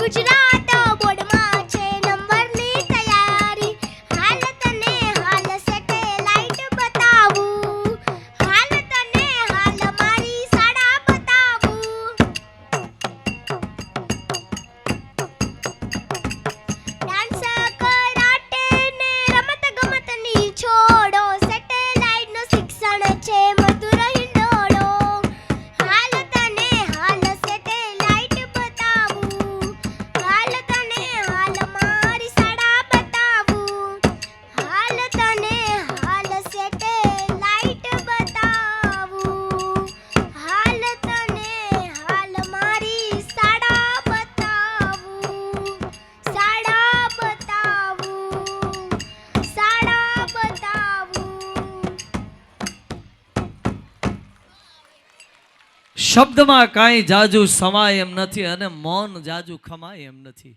ગુજરાત બોર્ડમાં છે નંબરની તૈયારી. હાલ તને હાલ સેટેલાઇટ બતાવું. હાલ તને હાલ મારી શાળા બતાવું. ડાન્સ કરાટે ને રમત ગમતની છોડો. સેટેલાઇટનું શિક્ષણ છે મધુર હિંડોળો. હાલ તને હાલ સેટેલાઇટ બતાવું. હાલ તને હાલ મારી શાળા બતાવું. હાલ તને હાલ સેટેલાઇટ બતાવું. હાલ તને હાલ મારી શાળા બતાવું. શાળા બતાવું. શાળા બતાવું. શબ્દમાં કાંઈ જાજુ સમાય એમ નથી અને મૌન જાજુ ખમાય એમ નથી.